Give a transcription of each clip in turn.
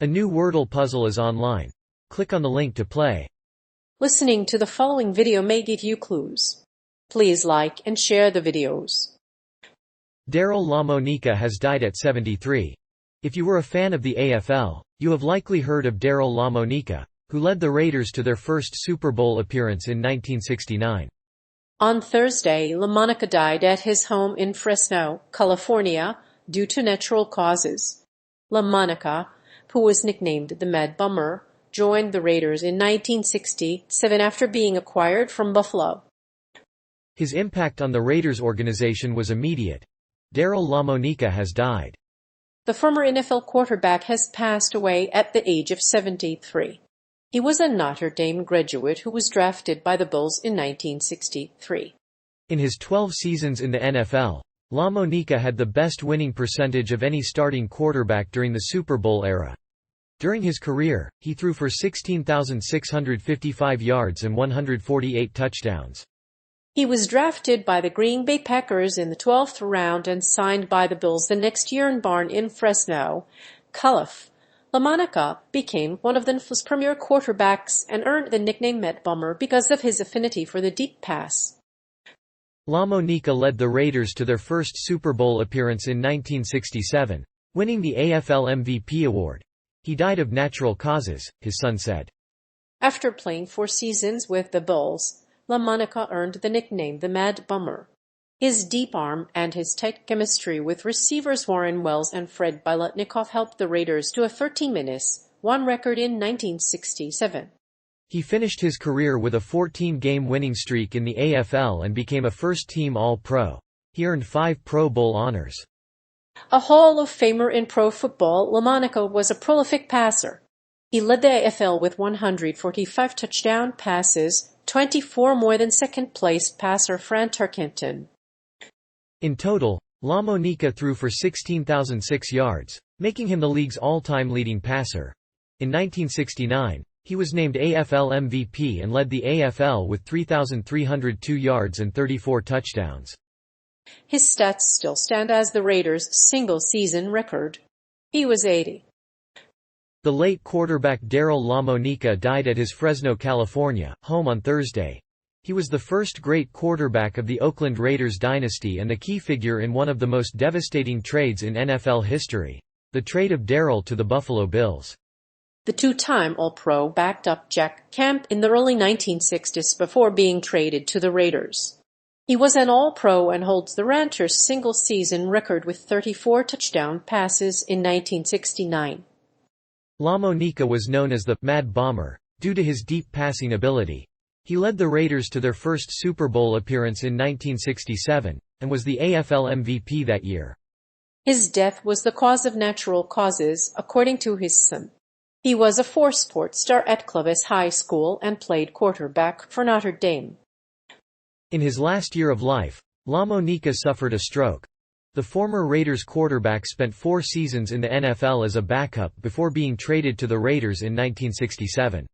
A new Wordle puzzle is online. Click on the link to play. Listening to the following video may give you clues. Please like and share the videos. Daryle Lamonica has died at 73. If you were a fan of the AFL, you have likely heard of Daryle Lamonica, who led the Raiders to their first Super Bowl appearance in 1969. On Thursday, Lamonica died at his home in Fresno, California, due to natural causes. Lamonica, who was nicknamed the Mad Bummer, joined the Raiders in 1967 after being acquired from Buffalo. His impact on the Raiders organization was immediate. Daryle Lamonica has died. The former NFL quarterback has passed away at the age of 73. He was a Notre Dame graduate who was drafted by the Bills in 1963. In his 12 seasons in the NFL, Lamonica had the best winning percentage of any starting quarterback during the Super Bowl era. During his career, he threw for 16,655 yards and 148 touchdowns. He was drafted by the Green Bay Packers in the 12th round and signed by the Bills the next year in Fresno, California. Lamonica became one of the NFL's premier quarterbacks and earned the nickname Mad Bummer because of his affinity for the deep pass. Lamonica led the Raiders to their first Super Bowl appearance in 1967, winning the AFL MVP award. He died of natural causes, his son said. After playing 4 seasons with the Bills, Lamonica earned the nickname the Mad Bummer. His deep arm and his tight chemistry with receivers Warren Wells and Fred Biletnikoff helped the Raiders to a 13-1 record in 1967. He finished his career with a 14-game winning streak in the AFL and became a first-team All-Pro. He earned 5 Pro Bowl honors. A Hall of Famer in pro football, Lamonica was a prolific passer. He led the AFL with 145 touchdown passes, 24 more than second-place passer Fran Tarkenton. In total, Lamonica threw for 16,006 yards, making him the league's all-time leading passer. In 1969, he was named AFL MVP and led the AFL with 3,302 yards and 34 touchdowns. His stats still stand as the Raiders' single-season record. He was 80. The late quarterback Daryle Lamonica died at his Fresno, California, home on Thursday. He was the first great quarterback of the Oakland Raiders dynasty and the key figure in one of the most devastating trades in NFL history, the trade of Daryle to the Buffalo Bills. The two-time All-Pro backed up Jack Kemp in the early 1960s before being traded to the Raiders. He was an All-Pro and holds the Ranchers' single-season record with 34 touchdown passes in 1969. Lamonica was known as the Mad Bomber due to his deep passing ability. He led the Raiders to their first Super Bowl appearance in 1967, and was the AFL MVP that year. His death was the cause of natural causes, according to his son. He was a 4-sport star at Clovis High School and played quarterback for Notre Dame. In his last year of life, Lamonica suffered a stroke. The former Raiders quarterback spent 4 seasons in the NFL as a backup before being traded to the Raiders in 1967.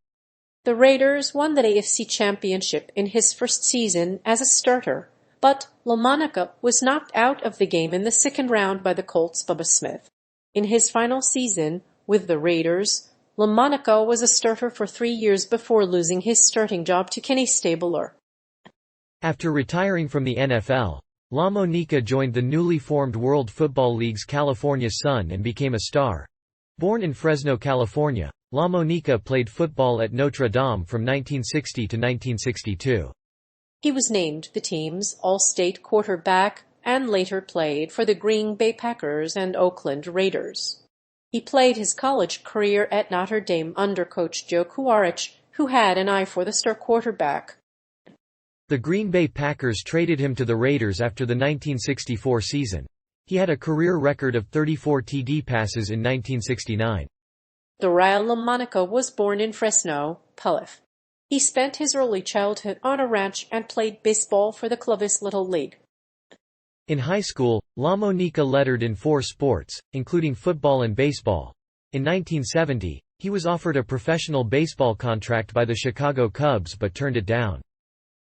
The Raiders won the AFC Championship in his first season as a starter, but Lamonica was knocked out of the game in the second round by the Colts' Bubba Smith. In his final season with the Raiders, Lamonica was a starter for 3 years before losing his starting job to Kenny Stabler. After retiring from the NFL, Lamonica joined the newly formed World Football League's California Sun and became a star. Born in Fresno, California, Lamonica played football at Notre Dame from 1960 to 1962. He was named the team's All-State quarterback and later played for the Green Bay Packers and Oakland Raiders. He played his college career at Notre Dame under coach Joe Kuharich, who had an eye for the star quarterback. The Green Bay Packers traded him to the Raiders after the 1964 season. He had a career record of 34 TD passes in 1969. Daryle Lamonica was born in Fresno, California. He spent his early childhood on a ranch and played baseball for the Clovis Little League. In high school, Lamonica lettered in 4 sports, including football and baseball. In 1970, he was offered a professional baseball contract by the Chicago Cubs but turned it down.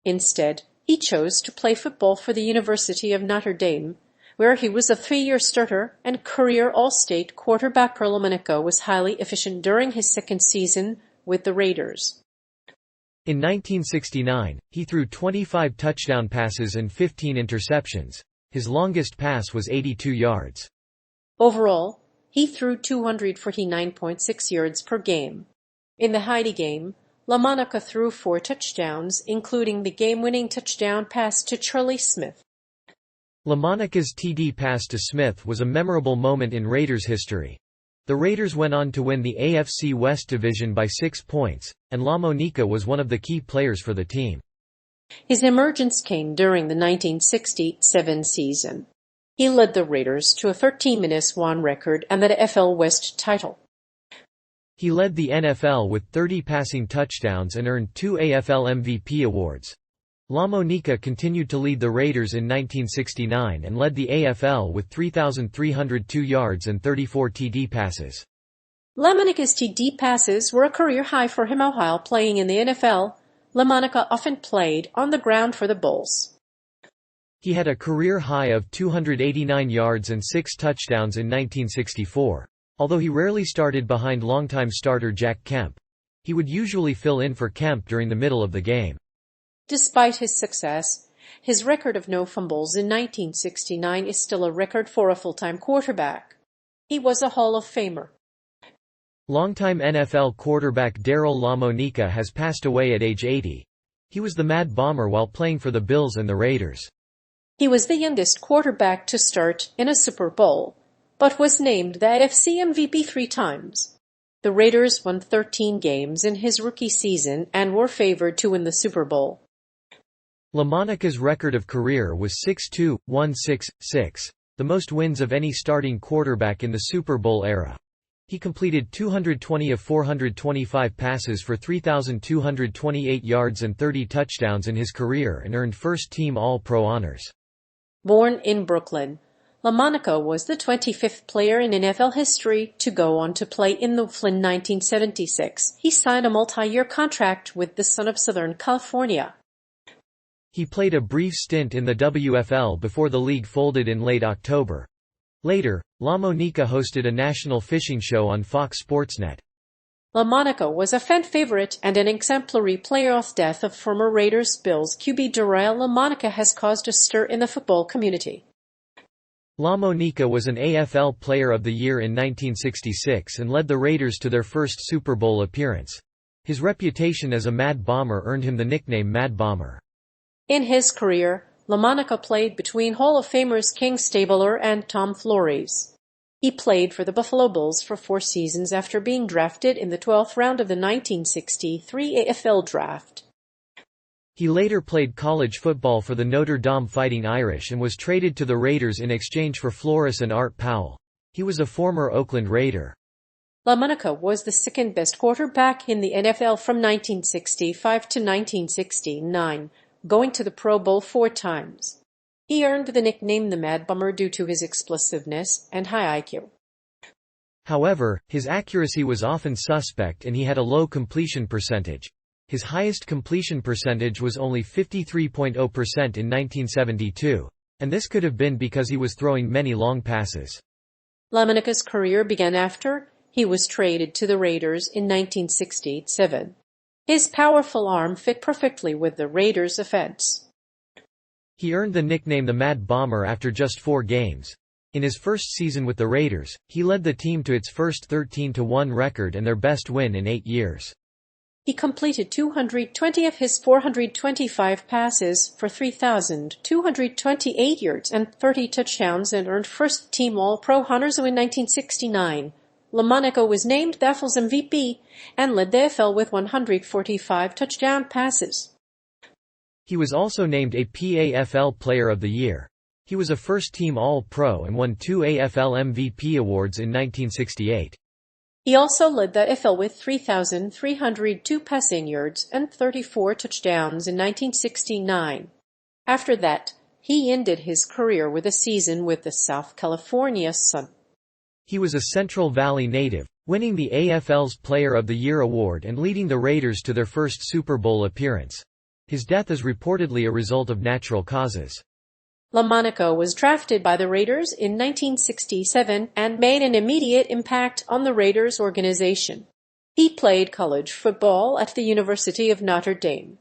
Instead, he chose to play football for the University of Notre Dame, where he was a 3-year starter and career All-State quarterback. Lamonica was highly efficient during his second season with the Raiders. In 1969, he threw 25 touchdown passes and 15 interceptions. His longest pass was 82 yards. Overall, he threw 249.6 yards per game. In the Heidi game, Lamonica threw 4 touchdowns, including the game-winning touchdown pass to Charlie Smith. Lamonica's TD pass to Smith was a memorable moment in Raiders history. The Raiders went on to win the AFC West Division by 6 points, and Lamonica was one of the key players for the team. His emergence came during the 1967 season. He led the Raiders to a 13-1 record and the AFL West title. He led the NFL with 30 passing touchdowns and earned 2 AFL MVP awards. Lamonica continued to lead the Raiders in 1969 and led the AFL with 3,302 yards and 34 TD passes. Lamonica's TD passes were a career high for him while playing in the NFL. Lamonica often played on the ground for the Bulls. He had a career high of 289 yards and 6 touchdowns in 1964. Although he rarely started behind longtime starter Jack Kemp, he would usually fill in for Kemp during the middle of the game. Despite his success, his record of no fumbles in 1969 is still a record for a full-time quarterback. He was a Hall of Famer. Longtime NFL quarterback Daryle Lamonica has passed away at age 80. He was the Mad Bomber while playing for the Bills and the Raiders. He was the youngest quarterback to start in a Super Bowl, but was named the AFC MVP 3 times. The Raiders won 13 games in his rookie season and were favored to win the Super Bowl. Lamonica's record of career was 6-2-1-6-6, the most wins of any starting quarterback in the Super Bowl era. He completed 220 of 425 passes for 3,228 yards and 30 touchdowns in his career and earned first-team All-Pro honors. Born in Brooklyn, Lamonica was the 25th player in NFL history to go on to play in the Flynn 1976. He signed a multi-year contract with the Sun of Southern California. He played a brief stint in the WFL before the league folded in late October. Later, Lamonica hosted a national fishing show on Fox Sportsnet. Lamonica was a fan favorite and an exemplary player. Of death of former Raiders Bills QB Daryle Lamonica has caused a stir in the football community. Lamonica was an AFL Player of the Year in 1966 and led the Raiders to their first Super Bowl appearance. His reputation as a Mad Bomber earned him the nickname Mad Bomber. In his career, Lamonica played between Hall of Famers King Stabler and Tom Flores. He played for the Buffalo Bills for 4 seasons after being drafted in the 12th round of the 1963 AFL Draft. He later played college football for the Notre Dame Fighting Irish and was traded to the Raiders in exchange for Flores and Art Powell. He was a former Oakland Raider. Lamonica was the second-best quarterback in the NFL from 1965 to 1969, going to the Pro Bowl 4 times. He earned the nickname the Mad Bomber due to his explosiveness and high IQ. However, his accuracy was often suspect and he had a low completion percentage. His highest completion percentage was only 53.0% in 1972, and this could have been because he was throwing many long passes. Lamonica's career began after he was traded to the Raiders in 1967. His powerful arm fit perfectly with the Raiders' offense. He earned the nickname the Mad Bomber after just 4 games. In his first season with the Raiders, he led the team to its first 13-1 record and their best win in 8 years. He completed 220 of his 425 passes for 3,228 yards and 30 touchdowns and earned first-team All-Pro honors in 1969. Lamonica was named the AFL's MVP and led the AFL with 145 touchdown passes. He was also named a PAFL Player of the Year. He was a first-team All-Pro and won 2 AFL MVP awards in 1968. He also led the AFL with 3,302 passing yards and 34 touchdowns in 1969. After that, he ended his career with a season with the South California Sun. He was a Central Valley native, winning the AFL's Player of the Year award and leading the Raiders to their first Super Bowl appearance. His death is reportedly a result of natural causes. Lamonica was drafted by the Raiders in 1967 and made an immediate impact on the Raiders organization. He played college football at the University of Notre Dame.